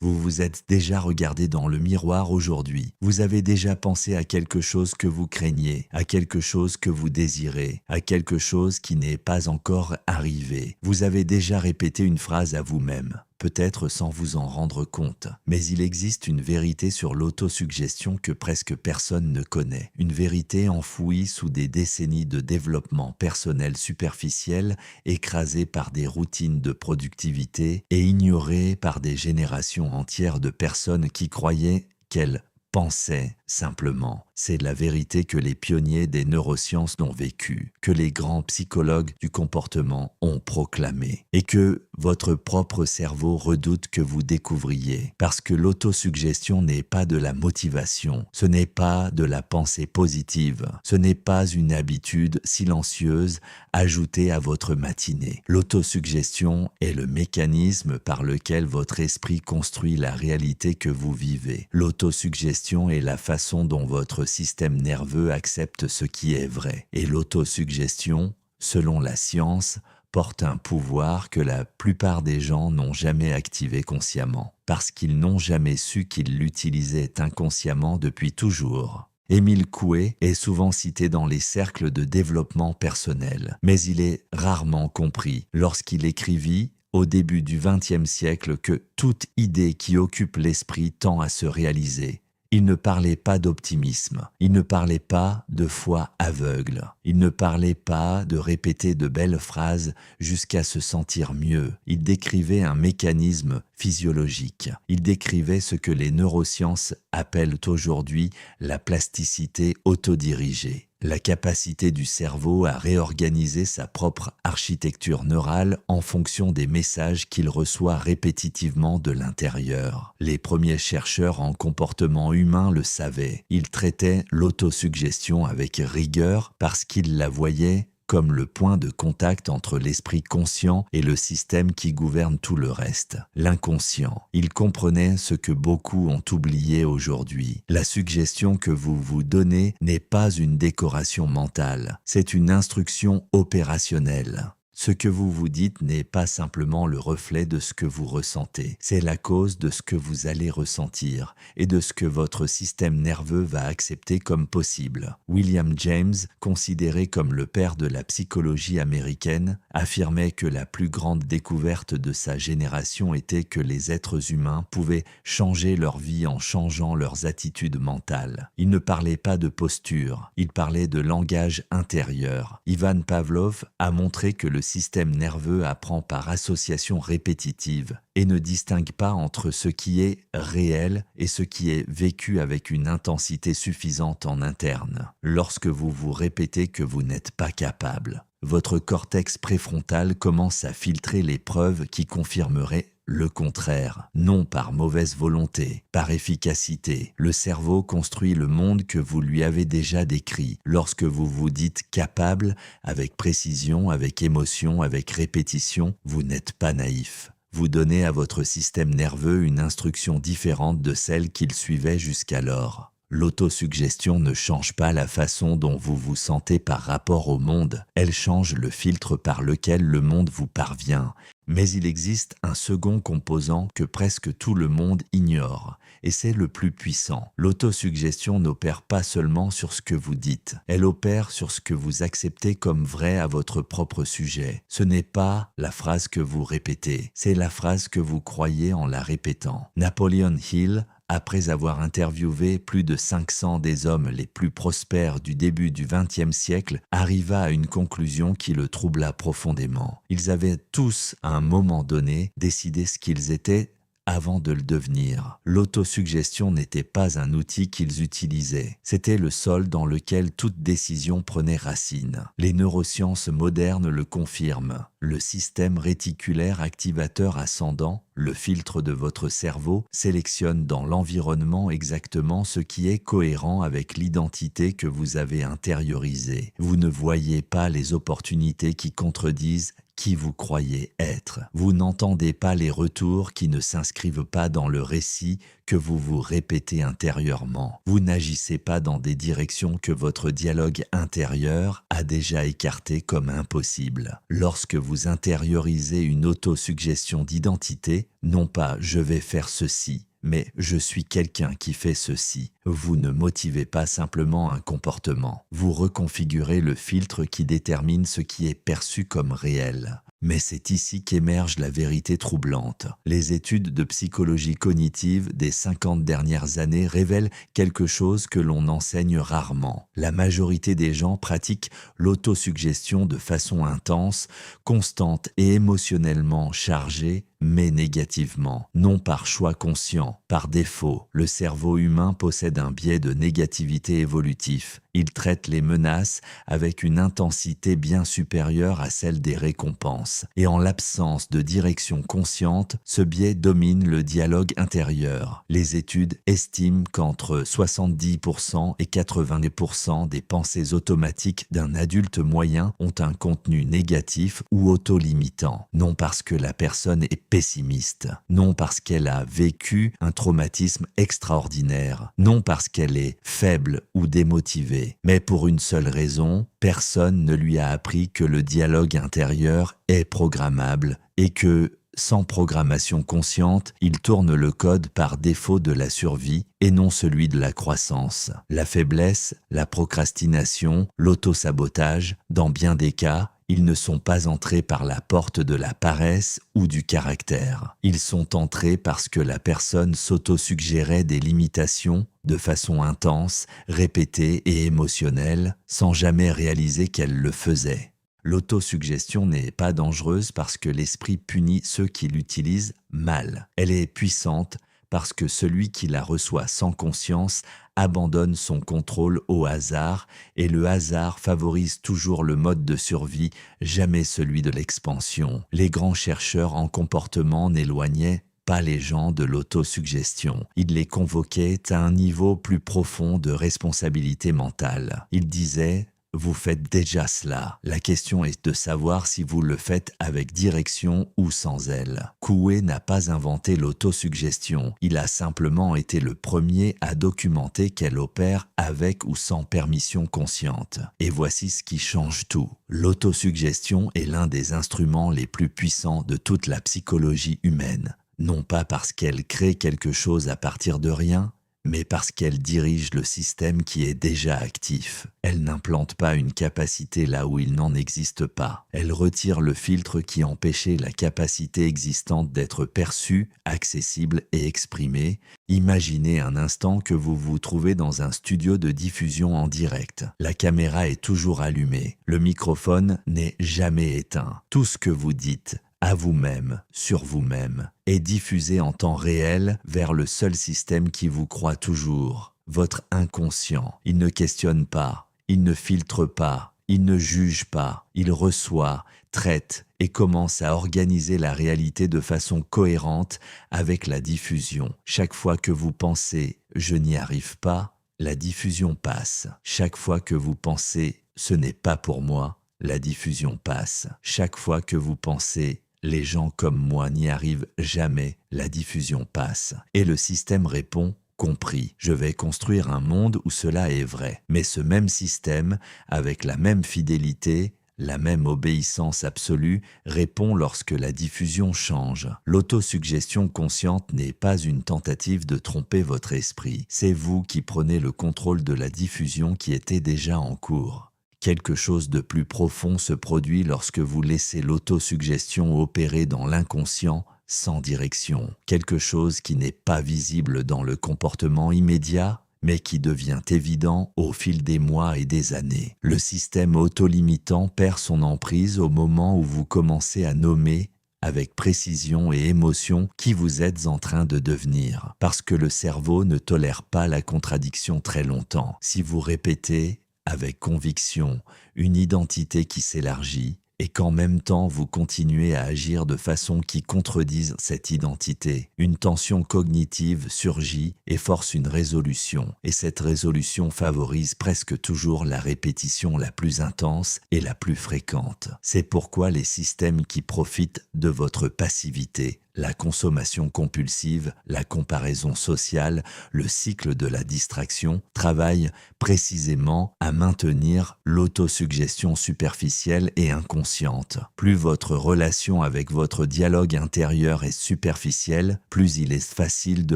Vous vous êtes déjà regardé dans le miroir aujourd'hui. Vous avez déjà pensé à quelque chose que vous craignez, à quelque chose que vous désirez, à quelque chose qui n'est pas encore arrivé. Vous avez déjà répété une phrase à vous-même, peut-être sans vous en rendre compte. Mais il existe une vérité sur l'autosuggestion que presque personne ne connaît. Une vérité enfouie sous des décennies de développement personnel superficiel, écrasée par des routines de productivité et ignorée par des générations entières de personnes qui croyaient qu'elles pensaient simplement. C'est la vérité que les pionniers des neurosciences ont vécue, que les grands psychologues du comportement ont proclamé, et que votre propre cerveau redoute que vous découvriez. Parce que l'autosuggestion n'est pas de la motivation, ce n'est pas de la pensée positive, ce n'est pas une habitude silencieuse ajoutée à votre matinée. L'autosuggestion est le mécanisme par lequel votre esprit construit la réalité que vous vivez. L'autosuggestion est la façon dont votre système nerveux accepte ce qui est vrai. Et l'autosuggestion, selon la science, porte un pouvoir que la plupart des gens n'ont jamais activé consciemment, parce qu'ils n'ont jamais su qu'ils l'utilisaient inconsciemment depuis toujours. Émile Coué est souvent cité dans les cercles de développement personnel, mais il est rarement compris lorsqu'il écrivit au début du XXe siècle que toute idée qui occupe l'esprit tend à se réaliser. Il ne parlait pas d'optimisme, il ne parlait pas de foi aveugle, il ne parlait pas de répéter de belles phrases jusqu'à se sentir mieux. Il décrivait un mécanisme physiologique. Il décrivait ce que les neurosciences appellent aujourd'hui la plasticité autodirigée. La capacité du cerveau à réorganiser sa propre architecture neurale en fonction des messages qu'il reçoit répétitivement de l'intérieur. Les premiers chercheurs en comportement humain le savaient. Ils traitaient l'autosuggestion avec rigueur parce qu'ils la voyaient comme le point de contact entre l'esprit conscient et le système qui gouverne tout le reste, l'inconscient. Ils comprenaient ce que beaucoup ont oublié aujourd'hui. La suggestion que vous vous donnez n'est pas une décoration mentale, c'est une instruction opérationnelle. Ce que vous vous dites n'est pas simplement le reflet de ce que vous ressentez, c'est la cause de ce que vous allez ressentir et de ce que votre système nerveux va accepter comme possible. William James, considéré comme le père de la psychologie américaine, affirmait que la plus grande découverte de sa génération était que les êtres humains pouvaient changer leur vie en changeant leurs attitudes mentales. Il ne parlait pas de posture, il parlait de langage intérieur. Ivan Pavlov a montré que le système nerveux apprend par association répétitive et ne distingue pas entre ce qui est réel et ce qui est vécu avec une intensité suffisante en interne. Lorsque vous vous répétez que vous n'êtes pas capable, votre cortex préfrontal commence à filtrer les preuves qui confirmeraient le contraire, non par mauvaise volonté, par efficacité. Le cerveau construit le monde que vous lui avez déjà décrit. Lorsque vous vous dites capable, avec précision, avec émotion, avec répétition, vous n'êtes pas naïf. Vous donnez à votre système nerveux une instruction différente de celle qu'il suivait jusqu'alors. L'autosuggestion ne change pas la façon dont vous vous sentez par rapport au monde, elle change le filtre par lequel le monde vous parvient. Mais il existe un second composant que presque tout le monde ignore, et c'est le plus puissant. L'autosuggestion n'opère pas seulement sur ce que vous dites, elle opère sur ce que vous acceptez comme vrai à votre propre sujet. Ce n'est pas la phrase que vous répétez, c'est la phrase que vous croyez en la répétant. Napoleon Hill, après avoir interviewé plus de 500 des hommes les plus prospères du début du XXe siècle, arriva à une conclusion qui le troubla profondément. Ils avaient tous, à un moment donné, décidé ce qu'ils étaient avant de le devenir. L'autosuggestion n'était pas un outil qu'ils utilisaient, c'était le sol dans lequel toute décision prenait racine. Les neurosciences modernes le confirment. Le système réticulaire activateur ascendant, le filtre de votre cerveau, sélectionne dans l'environnement exactement ce qui est cohérent avec l'identité que vous avez intériorisée. Vous ne voyez pas les opportunités qui contredisent qui vous croyez être. Vous n'entendez pas les retours qui ne s'inscrivent pas dans le récit que vous vous répétez intérieurement. Vous n'agissez pas dans des directions que votre dialogue intérieur a déjà écartées comme impossibles. Lorsque vous intériorisez une autosuggestion d'identité, non pas « je vais faire ceci », mais je suis quelqu'un qui fait ceci. Vous ne motivez pas simplement un comportement. Vous reconfigurez le filtre qui détermine ce qui est perçu comme réel. Mais c'est ici qu'émerge la vérité troublante. Les études de psychologie cognitive des 50 dernières années révèlent quelque chose que l'on enseigne rarement. La majorité des gens pratiquent l'autosuggestion de façon intense, constante et émotionnellement chargée, mais négativement, non par choix conscient, par défaut. Le cerveau humain possède un biais de négativité évolutif. Il traite les menaces avec une intensité bien supérieure à celle des récompenses. Et en l'absence de direction consciente, ce biais domine le dialogue intérieur. Les études estiment qu'entre 70% et 80% des pensées automatiques d'un adulte moyen ont un contenu négatif ou auto-limitant. Non parce que la personne est pessimiste, non parce qu'elle a vécu un traumatisme extraordinaire, non parce qu'elle est faible ou démotivée, mais pour une seule raison, personne ne lui a appris que le dialogue intérieur est programmable et que, sans programmation consciente, il tourne le code par défaut de la survie et non celui de la croissance. La faiblesse, la procrastination, l'autosabotage, dans bien des cas, ils ne sont pas entrés par la porte de la paresse ou du caractère. Ils sont entrés parce que la personne s'auto-suggérait des limitations de façon intense, répétée et émotionnelle, sans jamais réaliser qu'elle le faisait. L'autosuggestion n'est pas dangereuse parce que l'esprit punit ceux qui l'utilisent mal. Elle est puissante parce que celui qui la reçoit sans conscience abandonne son contrôle au hasard et le hasard favorise toujours le mode de survie, jamais celui de l'expansion. Les grands chercheurs en comportement n'éloignaient pas les gens de l'autosuggestion. Ils les convoquaient à un niveau plus profond de responsabilité mentale. Ils disaient « Vous faites déjà cela. La question est de savoir si vous le faites avec direction ou sans elle. » Coué n'a pas inventé l'autosuggestion. Il a simplement été le premier à documenter qu'elle opère avec ou sans permission consciente. Et voici ce qui change tout. L'autosuggestion est l'un des instruments les plus puissants de toute la psychologie humaine. Non pas parce qu'elle crée quelque chose à partir de rien, mais parce qu'elle dirige le système qui est déjà actif. Elle n'implante pas une capacité là où il n'en existe pas. Elle retire le filtre qui empêchait la capacité existante d'être perçue, accessible et exprimée. Imaginez un instant que vous vous trouvez dans un studio de diffusion en direct. La caméra est toujours allumée. Le microphone n'est jamais éteint. Tout ce que vous dites, à vous-même, sur vous-même, est diffusé en temps réel vers le seul système qui vous croit toujours, votre inconscient. Il ne questionne pas, il ne filtre pas, il ne juge pas, il reçoit, traite et commence à organiser la réalité de façon cohérente avec la diffusion. Chaque fois que vous pensez « je n'y arrive pas », la diffusion passe. Chaque fois que vous pensez « ce n'est pas pour moi », la diffusion passe. Chaque fois que vous pensez « les gens comme moi n'y arrivent jamais », la diffusion passe. Et le système répond « compris, je vais construire un monde où cela est vrai ». Mais ce même système, avec la même fidélité, la même obéissance absolue, répond lorsque la diffusion change. L'autosuggestion consciente n'est pas une tentative de tromper votre esprit. C'est vous qui prenez le contrôle de la diffusion qui était déjà en cours. Quelque chose de plus profond se produit lorsque vous laissez l'autosuggestion opérer dans l'inconscient sans direction. Quelque chose qui n'est pas visible dans le comportement immédiat, mais qui devient évident au fil des mois et des années. Le système autolimitant perd son emprise au moment où vous commencez à nommer avec précision et émotion qui vous êtes en train de devenir, parce que le cerveau ne tolère pas la contradiction très longtemps. Si vous répétez avec conviction une identité qui s'élargit et qu'en même temps vous continuez à agir de façon qui contredisent cette identité. Une tension cognitive surgit et force une résolution, et cette résolution favorise presque toujours la répétition la plus intense et la plus fréquente. C'est pourquoi les systèmes qui profitent de votre passivité, la consommation compulsive, la comparaison sociale, le cycle de la distraction, travaillent précisément à maintenir l'autosuggestion superficielle et inconsciente. Plus votre relation avec votre dialogue intérieur est superficielle, plus il est facile de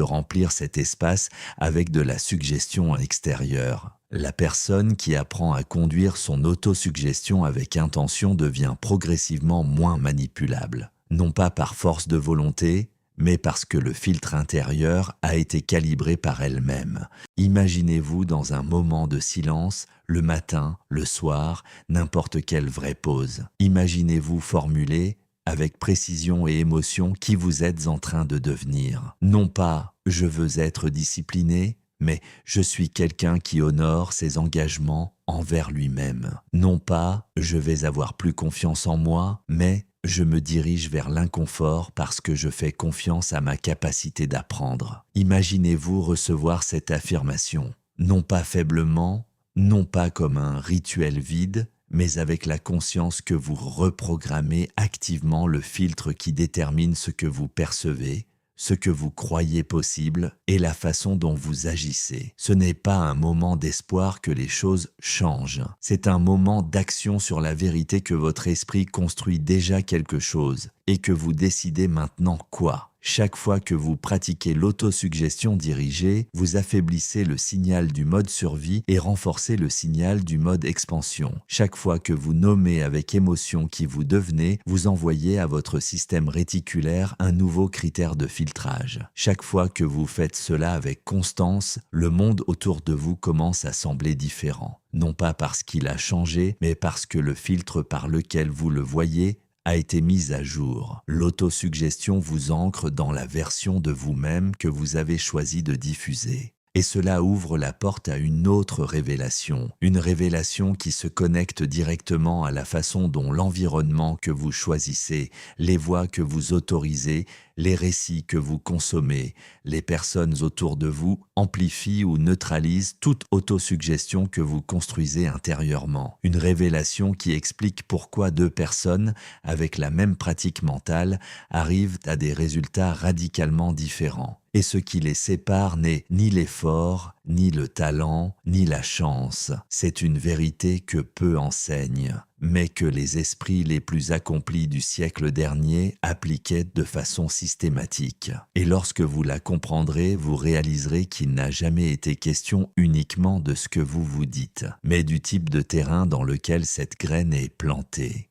remplir cet espace avec de la suggestion extérieure. La personne qui apprend à conduire son autosuggestion avec intention devient progressivement moins manipulable. Non pas par force de volonté, mais parce que le filtre intérieur a été calibré par elle-même. Imaginez-vous dans un moment de silence, le matin, le soir, n'importe quelle vraie pause. Imaginez-vous formuler avec précision et émotion qui vous êtes en train de devenir. Non pas « je veux être discipliné », mais « je suis quelqu'un qui honore ses engagements envers lui-même ». Non pas « je vais avoir plus confiance en moi », mais je me dirige vers l'inconfort parce que je fais confiance à ma capacité d'apprendre. Imaginez-vous recevoir cette affirmation, non pas faiblement, non pas comme un rituel vide, mais avec la conscience que vous reprogrammez activement le filtre qui détermine ce que vous percevez, ce que vous croyez possible et la façon dont vous agissez. Ce n'est pas un moment d'espoir que les choses changent. C'est un moment d'action sur la vérité que votre esprit construit déjà quelque chose et que vous décidez maintenant quoi. Chaque fois que vous pratiquez l'autosuggestion dirigée, vous affaiblissez le signal du mode survie et renforcez le signal du mode expansion. Chaque fois que vous nommez avec émotion qui vous devenez, vous envoyez à votre système réticulaire un nouveau critère de filtrage. Chaque fois que vous faites cela avec constance, le monde autour de vous commence à sembler différent. Non pas parce qu'il a changé, mais parce que le filtre par lequel vous le voyez a été mise à jour. L'autosuggestion vous ancre dans la version de vous-même que vous avez choisi de diffuser. Et cela ouvre la porte à une autre révélation. Une révélation qui se connecte directement à la façon dont l'environnement que vous choisissez, les voix que vous autorisez, les récits que vous consommez, les personnes autour de vous amplifient ou neutralisent toute autosuggestion que vous construisez intérieurement. Une révélation qui explique pourquoi deux personnes avec la même pratique mentale arrivent à des résultats radicalement différents. Et ce qui les sépare n'est ni l'effort, ni le talent, ni la chance. C'est une vérité que peu enseignent, mais que les esprits les plus accomplis du siècle dernier appliquaient de façon systématique. Et lorsque vous la comprendrez, vous réaliserez qu'il n'a jamais été question uniquement de ce que vous vous dites, mais du type de terrain dans lequel cette graine est plantée.